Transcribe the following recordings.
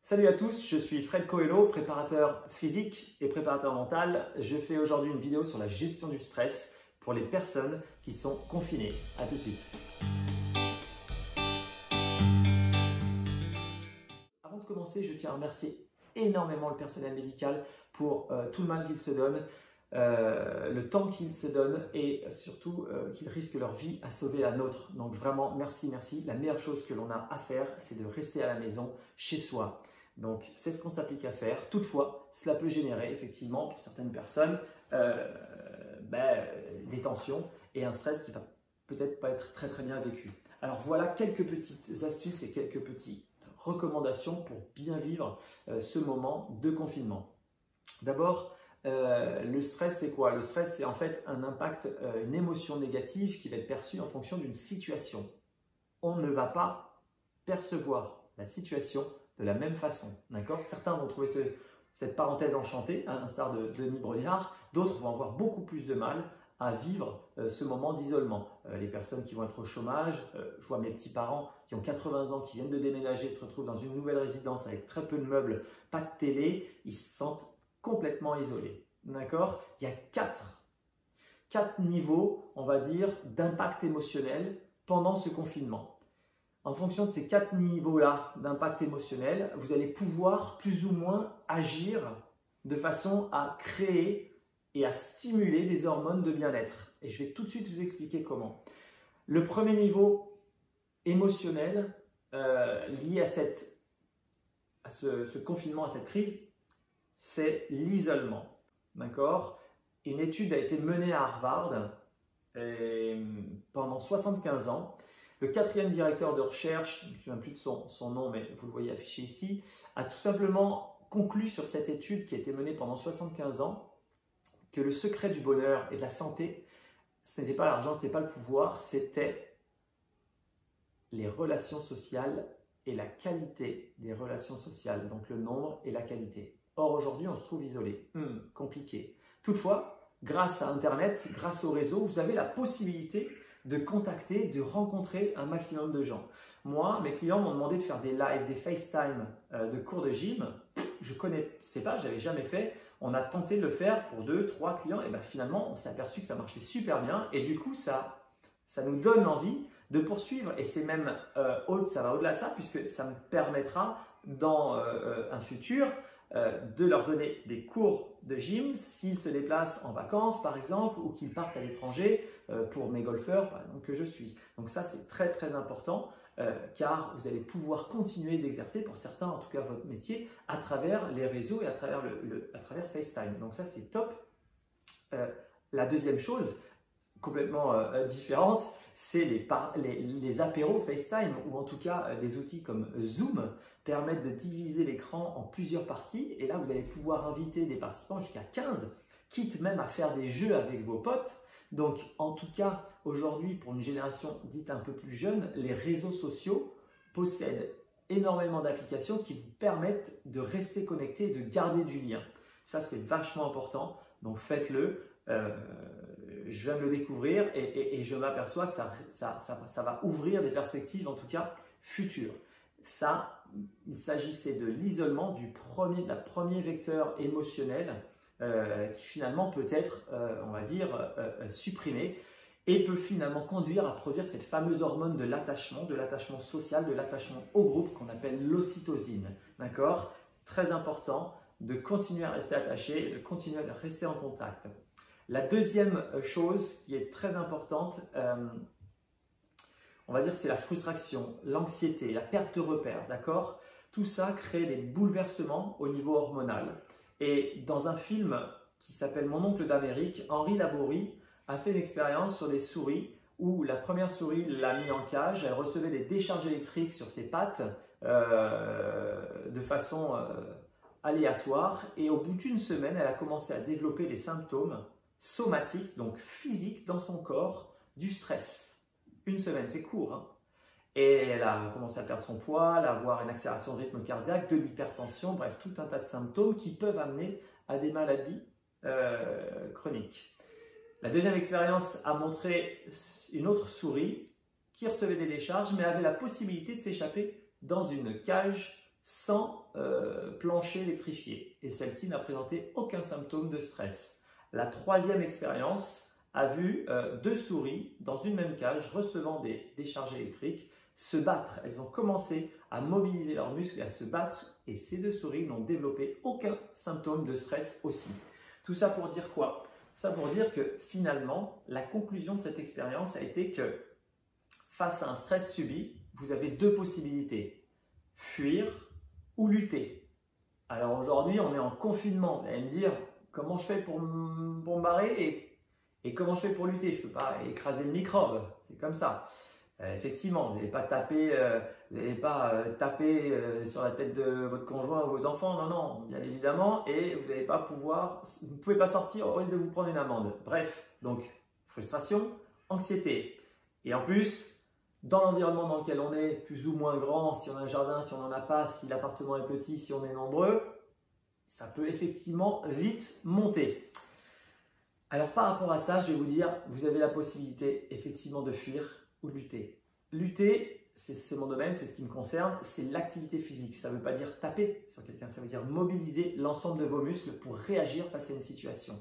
Salut à tous, je suis Fred Coelho, préparateur physique et préparateur mental. Je fais aujourd'hui une vidéo sur la gestion du stress pour les personnes qui sont confinées. A tout de suite. Avant de commencer, je tiens à remercier énormément le personnel médical pour tout le mal qu'ils se donnent, le temps qu'ils se donnent et surtout qu'ils risquent leur vie à sauver la nôtre. Donc vraiment, merci, merci. La meilleure chose que l'on a à faire, c'est de rester à la maison, chez soi. Donc, c'est ce qu'on s'applique à faire. Toutefois, cela peut générer effectivement pour certaines personnes des tensions et un stress qui va peut-être pas être très bien vécu. Alors voilà quelques petites astuces et quelques petites recommandations pour bien vivre ce moment de confinement. D'abord, le stress, c'est quoi? Le stress, c'est en fait un impact, une émotion négative qui va être perçue en fonction d'une situation. On ne va pas percevoir la situation de la même façon, d'accord? Certains vont trouver cette parenthèse enchantée, à l'instar de Denis Brognard, d'autres vont avoir beaucoup plus de mal à vivre ce moment d'isolement. Les personnes qui vont être au chômage, je vois mes petits-parents qui ont 80 ans, qui viennent de déménager, se retrouvent dans une nouvelle résidence avec très peu de meubles, pas de télé, ils se sentent complètement isolés, d'accord? Il y a quatre niveaux, on va dire, d'impact émotionnel pendant ce confinement. En fonction de ces quatre niveaux-là d'impact émotionnel, vous allez pouvoir plus ou moins agir de façon à créer et à stimuler des hormones de bien-être. Et je vais tout de suite vous expliquer comment. Le premier niveau émotionnel lié à ce confinement, à cette crise, c'est l'isolement. D'accord? Une étude a été menée à Harvard pendant 75 ans. Le quatrième directeur de recherche, je ne me souviens plus de son nom, mais vous le voyez affiché ici, a tout simplement conclu sur cette étude qui a été menée pendant 75 ans que le secret du bonheur et de la santé, ce n'était pas l'argent, ce n'était pas le pouvoir, c'était les relations sociales et la qualité des relations sociales, donc le nombre et la qualité. Or, aujourd'hui, on se trouve isolé. Compliqué. Toutefois, grâce à Internet, grâce au réseau, vous avez la possibilité de contacter, de rencontrer un maximum de gens. Moi, mes clients m'ont demandé de faire des lives, des FaceTime de cours de gym. Je ne connaissais pas, je n'avais jamais fait. On a tenté de le faire pour 2-3 clients et finalement, on s'est aperçu que ça marchait super bien et du coup, ça nous donne envie de poursuivre et c'est même, ça va au-delà de ça puisque ça me permettra dans un futur de leur donner des cours de gym s'ils se déplacent en vacances par exemple ou qu'ils partent à l'étranger pour mes golfeurs par exemple que je suis. Donc ça c'est très important car vous allez pouvoir continuer d'exercer pour certains en tout cas votre métier à travers les réseaux et à travers FaceTime. Donc ça c'est top. La deuxième chose complètement différente, c'est les apéros FaceTime ou en tout cas des outils comme Zoom permettent de diviser l'écran en plusieurs parties et là vous allez pouvoir inviter des participants jusqu'à 15, quitte même à faire des jeux avec vos potes. Donc en tout cas aujourd'hui pour une génération dite un peu plus jeune, les réseaux sociaux possèdent énormément d'applications qui vous permettent de rester connecté et de garder du lien. Ça c'est vachement important, donc faites-le. Je viens de le découvrir et je m'aperçois que ça va ouvrir des perspectives en tout cas futures. Ça, il s'agissait de l'isolement du premier vecteur émotionnel qui finalement peut être, on va dire, supprimé et peut finalement conduire à produire cette fameuse hormone de l'attachement social, de l'attachement au groupe qu'on appelle l'ocytocine. D'accord? Très important de continuer à rester attaché, de continuer à rester en contact. La deuxième chose qui est très importante, on va dire, c'est la frustration, l'anxiété, la perte de repères, d'accord? Tout ça crée des bouleversements au niveau hormonal. Et dans un film qui s'appelle Mon oncle d'Amérique, Henry Laborie a fait une expérience sur des souris où la première souris l'a mis en cage, elle recevait des décharges électriques sur ses pattes de façon aléatoire et au bout d'une semaine, elle a commencé à développer les symptômes somatique, donc physique dans son corps, du stress. Une semaine, c'est court. Hein? Et elle a commencé à perdre son poids, à avoir une accélération de rythme cardiaque, de l'hypertension, bref, tout un tas de symptômes qui peuvent amener à des maladies chroniques. La deuxième expérience a montré une autre souris qui recevait des décharges, mais avait la possibilité de s'échapper dans une cage sans plancher électrifié. Et celle-ci n'a présenté aucun symptôme de stress. La troisième expérience a vu 2 souris dans une même cage recevant des décharges électriques se battre. Elles ont commencé à mobiliser leurs muscles et à se battre et ces 2 souris n'ont développé aucun symptôme de stress aussi. Tout ça pour dire quoi? Ça pour dire que finalement, la conclusion de cette expérience a été que face à un stress subi, vous avez 2 possibilités, fuir ou lutter. Alors aujourd'hui, on est en confinement. Vous allez me dire, comment je fais pour me barrer et comment je fais pour lutter? Je ne peux pas écraser le microbe, c'est comme ça. Effectivement, vous n'allez pas taper, sur la tête de votre conjoint ou vos enfants, non, non, bien évidemment, et vous ne pouvez pas sortir au risque de vous prendre une amende. Bref, donc frustration, anxiété. Et en plus, dans l'environnement dans lequel on est, plus ou moins grand, si on a un jardin, si on n'en a pas, si l'appartement est petit, si on est nombreux, ça peut effectivement vite monter. Alors par rapport à ça, je vais vous dire, vous avez la possibilité effectivement de fuir ou de lutter. Lutter, c'est mon domaine, c'est ce qui me concerne, c'est l'activité physique. Ça ne veut pas dire taper sur quelqu'un, ça veut dire mobiliser l'ensemble de vos muscles pour réagir face à une situation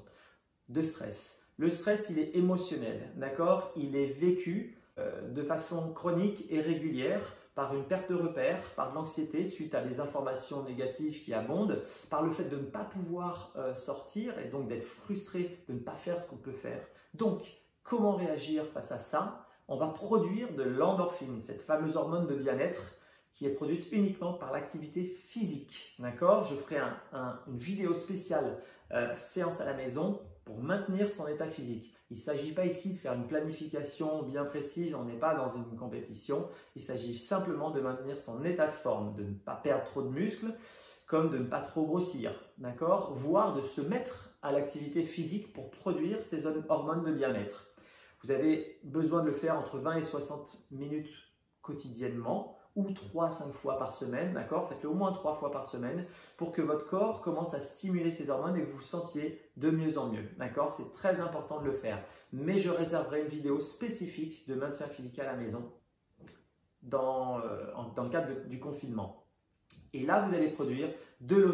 de stress. Le stress, il est émotionnel, d'accord? Il est vécu de façon chronique et régulière par une perte de repères, par de l'anxiété suite à des informations négatives qui abondent, par le fait de ne pas pouvoir sortir et donc d'être frustré de ne pas faire ce qu'on peut faire. Donc, comment réagir face à ça? On va produire de l'endorphine, cette fameuse hormone de bien-être qui est produite uniquement par l'activité physique. D'accord? Je ferai une vidéo spéciale séance à la maison pour maintenir son état physique. Il ne s'agit pas ici de faire une planification bien précise, on n'est pas dans une compétition. Il s'agit simplement de maintenir son état de forme, de ne pas perdre trop de muscles, comme de ne pas trop grossir, d'accord? Voire de se mettre à l'activité physique pour produire ces hormones de bien-être. Vous avez besoin de le faire entre 20 et 60 minutes quotidiennement ou 3 à 5 fois par semaine, d'accord? Faites-le au moins 3 fois par semaine pour que votre corps commence à stimuler ces hormones et que vous vous sentiez de mieux en mieux, d'accord? C'est très important de le faire. Mais je réserverai une vidéo spécifique de maintien physique à la maison dans le cadre du confinement. Et là, vous allez produire de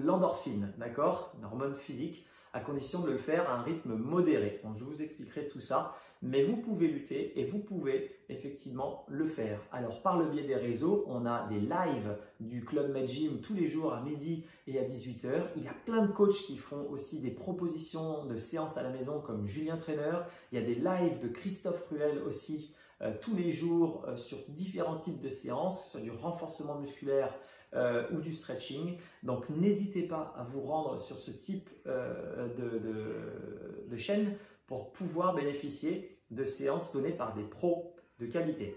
l'endorphine, d'accord? Une hormone physique, à condition de le faire à un rythme modéré. Donc, je vous expliquerai tout ça, mais vous pouvez lutter et vous pouvez effectivement le faire. Alors, par le biais des réseaux, on a des lives du Club Med Gym tous les jours à midi et à 18 h. Il y a plein de coachs qui font aussi des propositions de séances à la maison comme Julien Trainer. Il y a des lives de Christophe Ruel aussi tous les jours sur différents types de séances, que ce soit du renforcement musculaire ou du stretching. Donc n'hésitez pas à vous rendre sur ce type de chaîne pour pouvoir bénéficier de séances données par des pros de qualité.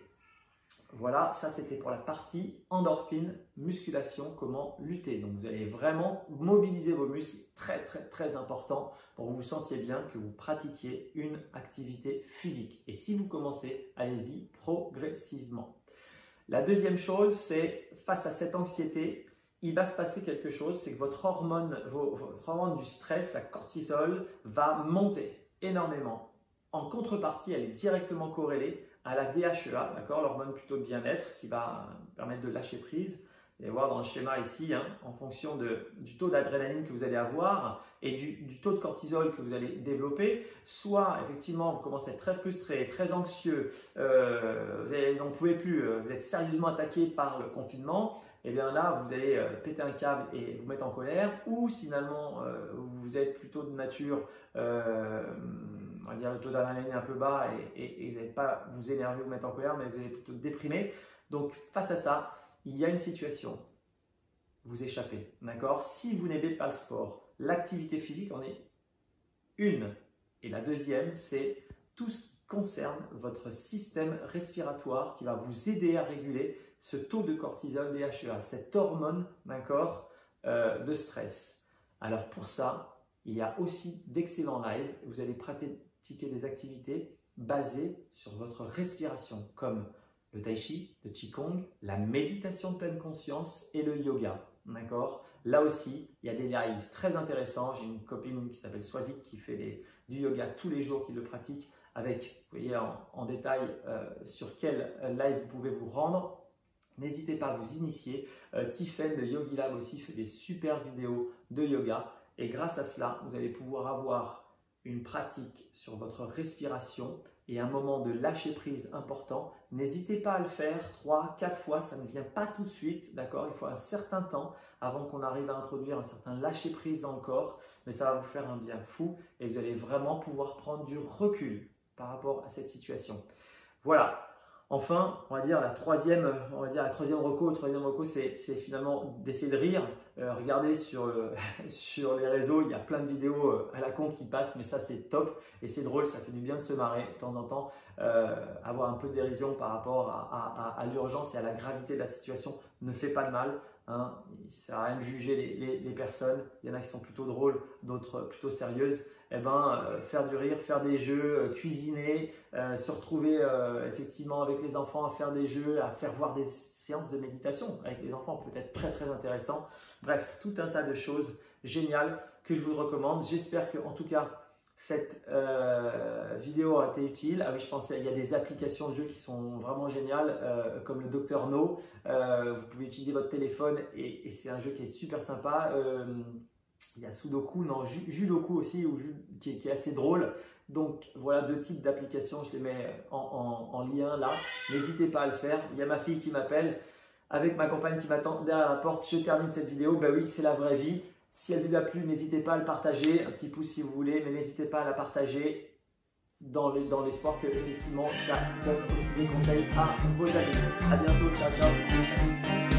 Voilà, ça c'était pour la partie endorphine, musculation, comment lutter. Donc vous allez vraiment mobiliser vos muscles, très très très important pour que vous sentiez bien que vous pratiquiez une activité physique. Et si vous commencez, allez-y progressivement. La deuxième chose, c'est face à cette anxiété, il va se passer quelque chose, c'est que votre hormone du stress, la cortisol, va monter énormément. En contrepartie, elle est directement corrélée à la DHEA, d'accord, l'hormone plutôt de bien-être qui va permettre de lâcher prise. Vous allez voir dans le schéma ici, en fonction du taux d'adrénaline que vous allez avoir et du taux de cortisol que vous allez développer, soit effectivement vous commencez à être très frustré, très anxieux, vous n'en pouvez plus, vous êtes sérieusement attaqué par le confinement, et bien là vous allez péter un câble et vous mettre en colère, ou finalement vous êtes plutôt de nature, on va dire le taux d'adrénaline est un peu bas et vous n'allez pas vous énerver ou vous mettre en colère, mais vous allez plutôt déprimer. Donc face à ça, il y a une situation, vous échappez, d'accord? Si vous n'aimez pas le sport, l'activité physique en est une. Et la deuxième, c'est tout ce qui concerne votre système respiratoire qui va vous aider à réguler ce taux de cortisol DHEA, cette hormone, d'accord, de stress. Alors pour ça, il y a aussi d'excellents lives. Vous allez pratiquer des activités basées sur votre respiration, comme le tai chi, le qigong, la méditation de pleine conscience et le yoga, d'accord? Là aussi, il y a des lives très intéressants. J'ai une copine qui s'appelle Swazik qui fait du yoga tous les jours, qui le pratique avec, vous voyez en détail sur quel live vous pouvez vous rendre. N'hésitez pas à vous initier. Tiffen de Yogi Lab aussi fait des super vidéos de yoga. Et grâce à cela, vous allez pouvoir avoir une pratique sur votre respiration et un moment de lâcher prise important. N'hésitez pas à le faire 3, 4 fois, ça ne vient pas tout de suite, d'accord? Il faut un certain temps avant qu'on arrive à introduire un certain lâcher prise dans le corps, mais ça va vous faire un bien fou et vous allez vraiment pouvoir prendre du recul par rapport à cette situation. Voilà. Enfin, on va dire la troisième reco, c'est finalement d'essayer de rire. Regardez sur les réseaux, il y a plein de vidéos à la con qui passent, mais ça c'est top et c'est drôle, ça fait du bien de se marrer de temps en temps. Avoir un peu de dérision par rapport à l'urgence et à la gravité de la situation ne fait pas de mal. Hein. Il ne sert à rien de juger les personnes. Il y en a qui sont plutôt drôles, d'autres plutôt sérieuses. Eh ben, faire du rire, faire des jeux, cuisiner, se retrouver effectivement avec les enfants à faire des jeux, à faire voir des séances de méditation avec les enfants, peut-être très très intéressant. Bref, tout un tas de choses géniales que je vous recommande. J'espère que en tout cas cette vidéo a été utile. Ah oui, je pensais, il y a des applications de jeux qui sont vraiment géniales, comme le Dr No. Vous pouvez utiliser votre téléphone et c'est un jeu qui est super sympa. Il y a Sudoku, non, Judoku aussi, qui est assez drôle. Donc voilà 2 types d'applications, je les mets en lien là. N'hésitez pas à le faire. Il y a ma fille qui m'appelle avec ma compagne qui m'attend derrière la porte. Je termine cette vidéo. Ben oui, c'est la vraie vie. Si elle vous a plu, n'hésitez pas à le partager. Un petit pouce si vous voulez, mais n'hésitez pas à la partager dans l'espoir que effectivement ça donne aussi des conseils à vos amis. À bientôt, ciao ciao.